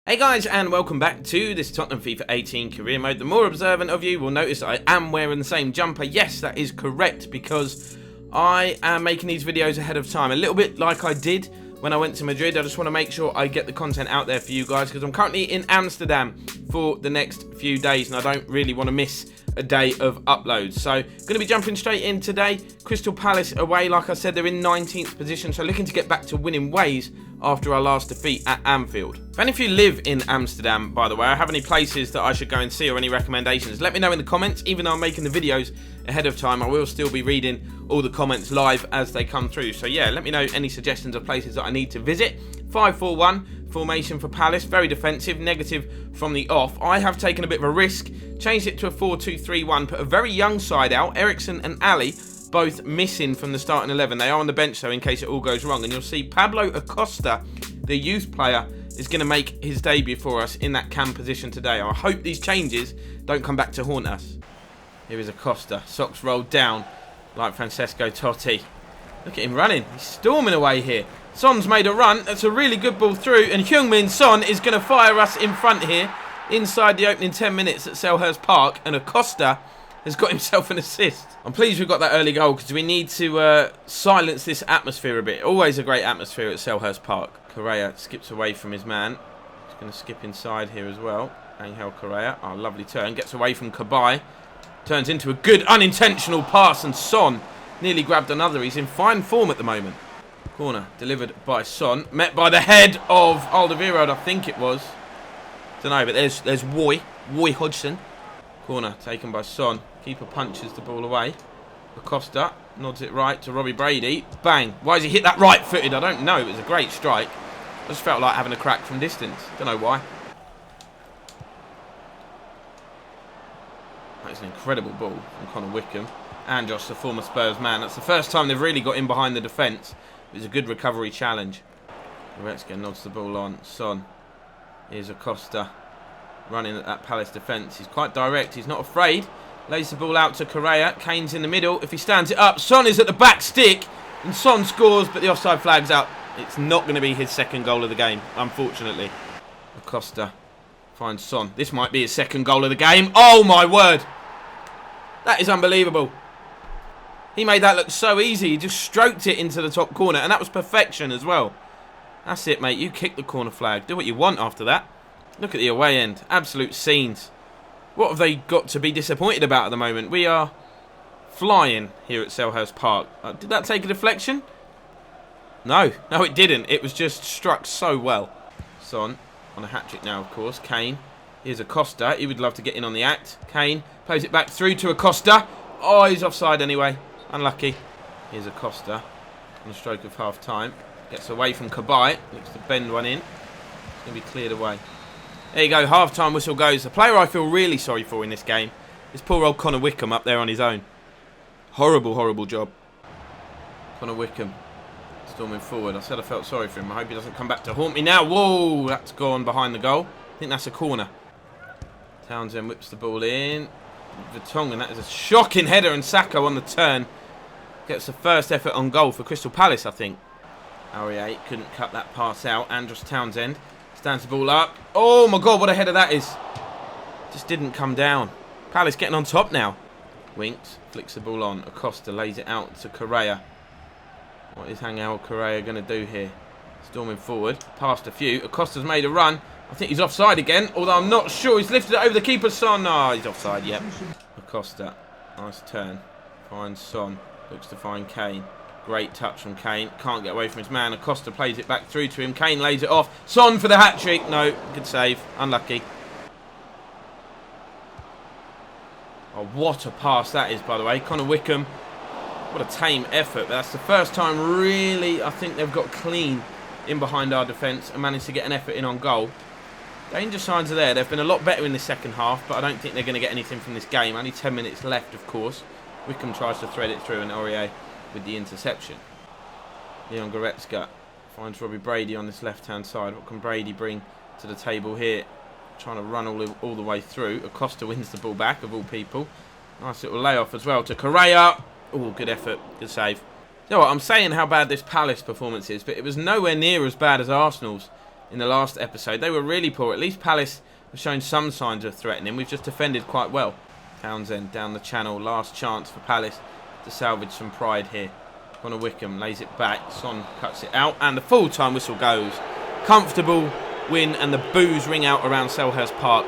Hey guys, and welcome back to this Tottenham FIFA 18 career mode. The more observant of you will notice I am wearing the same jumper. Yes, that is correct, because I am making these videos ahead of time. A little bit like I did when I went to Madrid. I just want to make sure I get the content out there for you guys, because I'm currently in Amsterdam for the next few days, and I don't really want to miss a day of uploads. So, going to be jumping straight in today. Crystal Palace away, like I said, they're in 19th position, so looking to get back to winning ways after our last defeat at Anfield. If any of you live in Amsterdam, by the way, or have any places that I should go and see or any recommendations, let me know in the comments. Even though I'm making the videos ahead of time, I will still be reading all the comments live as they come through. So yeah, let me know any suggestions of places that I need to visit. 5-4-1 formation for Palace, very defensive, negative from the off. I have taken a bit of a risk, changed it to a 4-2-3-1, put a very young side out, Eriksen and Ali, both missing from the starting 11. They are on the bench, though, in case it all goes wrong. And you'll see Pablo Acosta, the youth player, is going to make his debut for us in that cam position today. I hope these changes don't come back to haunt us. Here is Acosta, socks rolled down like Francesco Totti. Look at him running. He's storming away here. Son's made a run. That's a really good ball through. And Heung-min Son is going to fire us in front here inside the opening 10 minutes at Selhurst Park. And Acosta has got himself an assist. I'm pleased we've got that early goal, because we need to silence this atmosphere a bit. Always a great atmosphere at Selhurst Park. Correa skips away from his man. He's going to skip inside here as well. Angel Correa. Oh, lovely turn. Gets away from Cabaye. Turns into a good unintentional pass, and Son nearly grabbed another. He's in fine form at the moment. Corner delivered by Son. Met by the head of Alderweireld, I think it was. Don't know, but there's Roy Hodgson. Corner taken by Son. Keeper punches the ball away. Acosta nods it right to Robbie Brady. Bang. Why has he hit that right-footed? I don't know. It was a great strike. I just felt like having a crack from distance. Don't know why. That's an incredible ball from Connor Wickham. Andros, the former Spurs man. That's the first time they've really got in behind the defence. It was a good recovery challenge. Goretzka nods the ball on. Son. Here's Acosta running at that Palace defence. He's quite direct. He's not afraid. Lays the ball out to Correa. Kane's in the middle. If he stands it up, Son is at the back stick. And Son scores, but the offside flag's out. It's not going to be his second goal of the game, unfortunately. Acosta finds Son. This might be his second goal of the game. Oh, my word. That is unbelievable. He made that look so easy. He just stroked it into the top corner. And that was perfection as well. That's it, mate. You kick the corner flag. Do what you want after that. Look at the away end. Absolute scenes. What have they got to be disappointed about at the moment? We are flying here at Selhurst Park. Did that take a deflection? No. No, it didn't. It was just struck so well. Son on a hat-trick now, of course. Kane. Here's Acosta. He would love to get in on the act. Kane plays it back through to Acosta. Oh, he's offside anyway. Unlucky. Here's Acosta on the stroke of half-time. Gets away from Cabaye. Looks to bend one in. It's going to be cleared away. There you go, half-time whistle goes. The player I feel really sorry for in this game is poor old Connor Wickham up there on his own. Horrible, horrible job. Connor Wickham storming forward. I said I felt sorry for him. I hope he doesn't come back to haunt me now. Whoa, that's gone behind the goal. I think that's a corner. Townsend whips the ball in. Vertonghen, that is a shocking header, and Sacco on the turn gets the first effort on goal for Crystal Palace, I think. Aurier couldn't cut that pass out. Andros Townsend stands the ball up. Oh my God, what a header that is. Just didn't come down. Palace getting on top now. Winks, flicks the ball on. Acosta lays it out to Correa. What is Angel Correa going to do here? Storming forward, past a few. Acosta's made a run. I think he's offside again, although I'm not sure. He's lifted it over the keeper's Son. No, he's offside, yep. Acosta, nice turn. Finds Son, looks to find Kane. Great touch from Kane. Can't get away from his man. Acosta plays it back through to him. Kane lays it off. Son for the hat-trick. No, good save. Unlucky. Oh, what a pass that is, by the way. Connor Wickham. What a tame effort. But that's the first time, really, I think they've got clean in behind our defence and managed to get an effort in on goal. Danger signs are there. They've been a lot better in the second half, but I don't think they're going to get anything from this game. Only 10 minutes left, of course. Wickham tries to thread it through, and Aurier with the interception. Leon Goretzka finds Robbie Brady on this left-hand side. What can Brady bring to the table here? Trying to run all the way through. Acosta wins the ball back, of all people. Nice little layoff as well to Correa. Oh, good effort. Good save. You know what, I'm saying how bad this Palace performance is, but it was nowhere near as bad as Arsenal's. in the last episode. They were really poor. At least Palace have shown some signs of threatening. We've just defended quite well. Townsend down the channel. Last chance for Palace to salvage some pride here. Connor Wickham lays it back. Son cuts it out. And the full-time whistle goes. Comfortable win, and the boos ring out around Selhurst Park.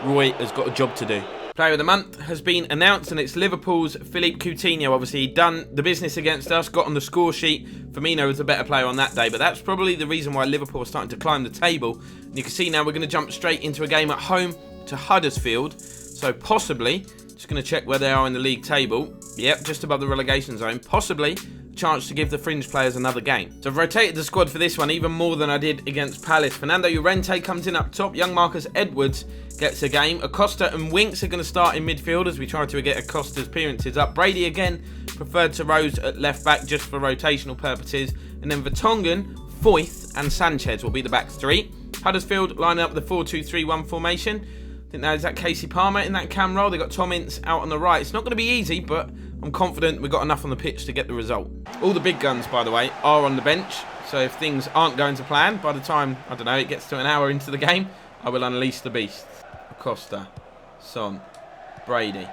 Roy has got a job to do. Player of the month has been announced, and it's Liverpool's Philippe Coutinho. Obviously, he'd done the business against us, got on the score sheet. Firmino was the better player on that day, but that's probably the reason why Liverpool are starting to climb the table. And you can see now we're going to jump straight into a game at home to Huddersfield. So possibly, just going to check where they are in the league table. Yep, just above the relegation zone. Possibly chance to give the fringe players another game. So I've rotated the squad for this one even more than I did against Palace. Fernando Llorente comes in up top. Young Marcus Edwards gets a game. Acosta and Winks are going to start in midfield as we try to get Acosta's appearances up. Brady again preferred to Rose at left back just for rotational purposes. And then Vertonghen, Foyth and Sanchez will be the back three. Huddersfield lining up the 4-2-3-1 formation. I think that Casey Palmer in that cam role. They've got Tom Ince out on the right. It's not going to be easy, but I'm confident we've got enough on the pitch to get the result. All the big guns, by the way, are on the bench. So if things aren't going to plan, by the time, I don't know, it gets to an hour into the game, I will unleash the beast. Acosta, Son, Brady,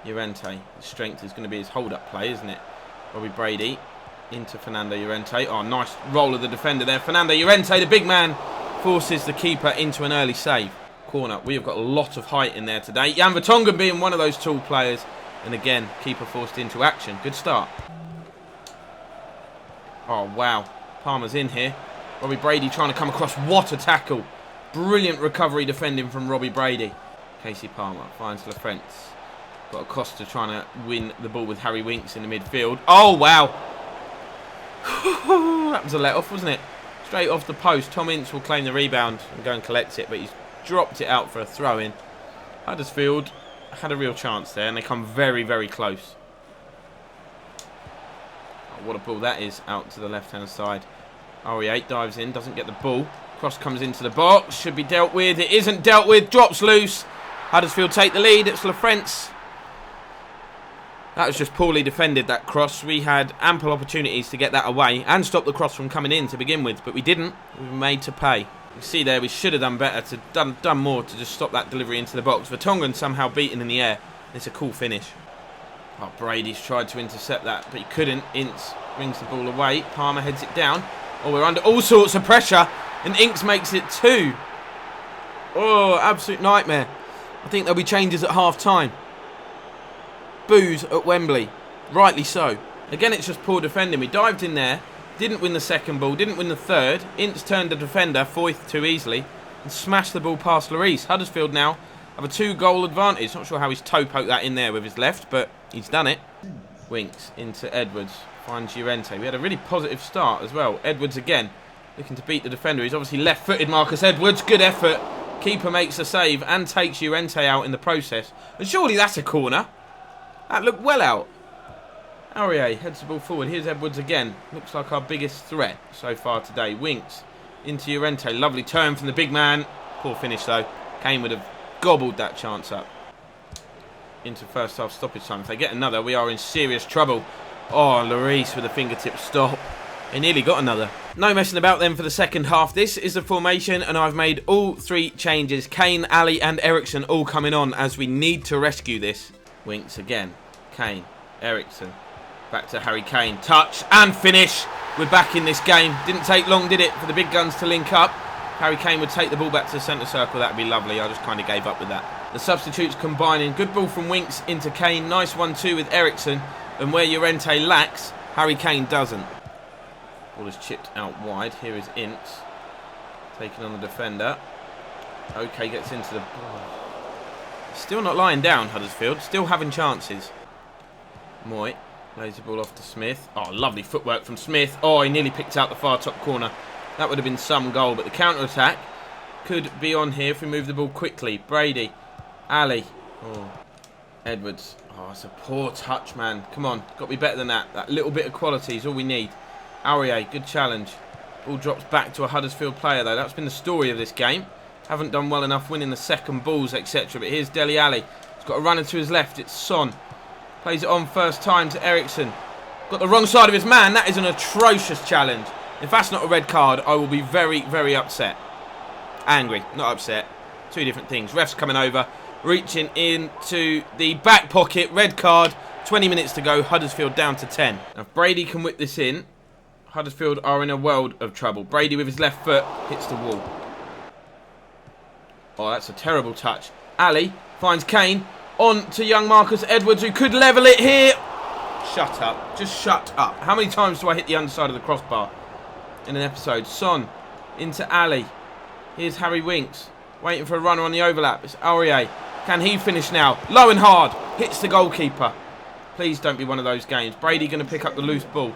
Llorente. His strength is going to be his hold-up play, isn't it? Robbie Brady into Fernando Llorente. Oh, nice roll of the defender there. Fernando Llorente, the big man, forces the keeper into an early save. Corner. We have got a lot of height in there today. Jan Vertonghen being one of those tall players. And again, keeper forced into action. Good start. Oh, wow. Palmer's in here. Robbie Brady trying to come across. What a tackle. Brilliant recovery defending from Robbie Brady. Casey Palmer finds LaFrance. Got Acosta trying to win the ball with Harry Winks in the midfield. Oh, wow. That was a let-off, wasn't it? Straight off the post. Tom Ince will claim the rebound and go and collect it, but he's dropped it out for a throw-in. Huddersfield had a real chance there, and they come very, very close. Oh, what a ball that is out to the left-hand side. RE8 dives in, doesn't get the ball. Cross comes into the box, should be dealt with. It isn't dealt with, drops loose. Huddersfield take the lead, it's LaFrance. That was just poorly defended, that cross. We had ample opportunities to get that away and stop the cross from coming in to begin with, but we didn't. We were made to pay. You see there, we should have done better, done more to just stop that delivery into the box. Vertonghen somehow beaten in the air. It's a cool finish. Oh, Brady's tried to intercept that, but he couldn't. Ince brings the ball away. Palmer heads it down. Oh, we're under all sorts of pressure, and Ince makes it 2. Oh, absolute nightmare. I think there'll be changes at half-time. Boos at Wembley. Rightly so. Again, it's just poor defending. We dived in there. Didn't win the second ball, didn't win the third. Ince turned the defender, Foyth too easily, and smashed the ball past Lloris. Huddersfield now have a 2-goal advantage. Not sure how he's toe poked that in there with his left, but he's done it. Winks into Edwards, finds Llorente. We had a really positive start as well. Edwards again, looking to beat the defender. He's obviously left-footed, Marcus Edwards. Good effort. Keeper makes the save and takes Llorente out in the process. And surely that's a corner. That looked well out. Aurier heads the ball forward. Here's Edwards again. Looks like our biggest threat so far today. Winks into Llorente. Lovely turn from the big man. Poor finish though. Kane would have gobbled that chance up. Into first half stoppage time. If they get another, we are in serious trouble. Oh, Lloris with a fingertip stop. They nearly got another. No messing about then for the second half. This is the formation, and I've made all 3 changes. Kane, Ali and Ericsson all coming on as we need to rescue this. Winks again. Kane, Ericsson. Back to Harry Kane. Touch and finish. We're back in this game. Didn't take long, did it, for the big guns to link up. Harry Kane would take the ball back to the centre circle. That would be lovely. I just kind of gave up with that. The substitutes combining. Good ball from Winks into Kane. Nice 1-2 with Ericsson. And where Llorente lacks, Harry Kane doesn't. Ball is chipped out wide. Here is Ince. Taking on the defender. Okay, gets into the... Still not lying down, Huddersfield. Still having chances. Moy. Lays the ball off to Smith. Oh, lovely footwork from Smith. Oh, he nearly picked out the far top corner. That would have been some goal, but the counter-attack could be on here if we move the ball quickly. Brady. Ali. Oh. Edwards. Oh, it's a poor touch, man. Come on. Got to be better than that. That little bit of quality is all we need. Aurier, good challenge. Ball drops back to a Huddersfield player, though. That's been the story of this game. Haven't done well enough winning the second balls, etc. But here's Dele Alli. He's got a runner to his left. It's Son. Plays it on first time to Ericsson. Got the wrong side of his man. That is an atrocious challenge. If that's not a red card, I will be very, very upset. Angry, not upset. Two different things. Ref's coming over, reaching into the back pocket. Red card. 20 minutes to go. Huddersfield down to 10. Now, if Brady can whip this in, Huddersfield are in a world of trouble. Brady with his left foot hits the wall. Oh, that's a terrible touch. Ali finds Kane. On to young Marcus Edwards, who could level it here. Shut up. Just shut up. How many times do I hit the underside of the crossbar in an episode? Son into Ali. Here's Harry Winks. Waiting for a runner on the overlap. It's Aurier. Can he finish now? Low and hard. Hits the goalkeeper. Please don't be one of those games. Brady going to pick up the loose ball.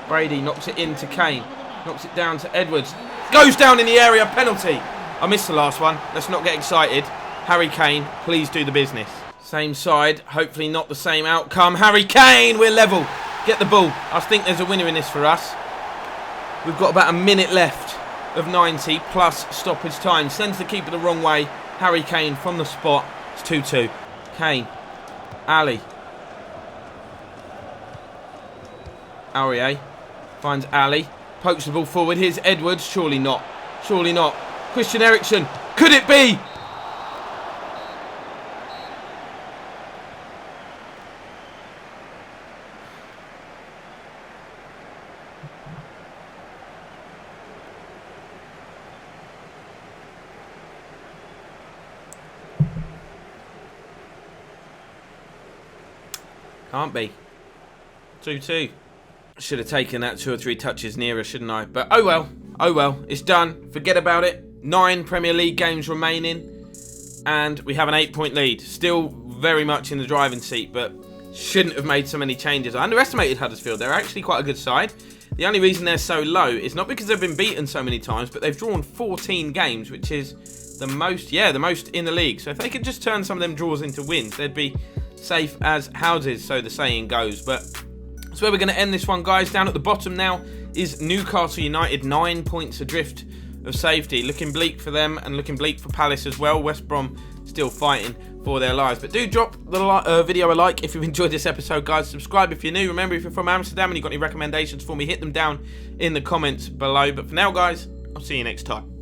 Brady knocks it into Kane. Knocks it down to Edwards. Goes down in the area. Penalty. I missed the last one. Let's not get excited. Harry Kane, please do the business. Same side. Hopefully not the same outcome. Harry Kane, we're level. Get the ball. I think there's a winner in this for us. We've got about a minute left of 90 plus stoppage time. Sends the keeper the wrong way. Harry Kane from the spot. It's 2-2. Kane. Ali. Aurier finds Ali. Pokes the ball forward. Here's Edwards. Surely not. Surely not. Christian Eriksen. Could it be? Can't be. 2-2. Should have taken that 2 or 3 touches nearer, shouldn't I? But oh well. Oh well. It's done. Forget about it. 9 Premier League games remaining. And we have an 8-point lead. Still very much in the driving seat, but shouldn't have made so many changes. I underestimated Huddersfield. They're actually quite a good side. The only reason they're so low is not because they've been beaten so many times, but they've drawn 14 games, which is the most, the most in the league. So if they could just turn some of them draws into wins, they'd be safe as houses, so the saying goes. But that's where we're going to end this one, guys. Down at the bottom now is Newcastle United, 9 points adrift of safety. Looking bleak for them and looking bleak for Palace as well. West Brom still fighting for their lives. But do drop the video a like if you've enjoyed this episode, guys. Subscribe if you're new. Remember, if you're from Amsterdam and you've got any recommendations for me, hit them down in the comments below. But for now, guys, I'll see you next time.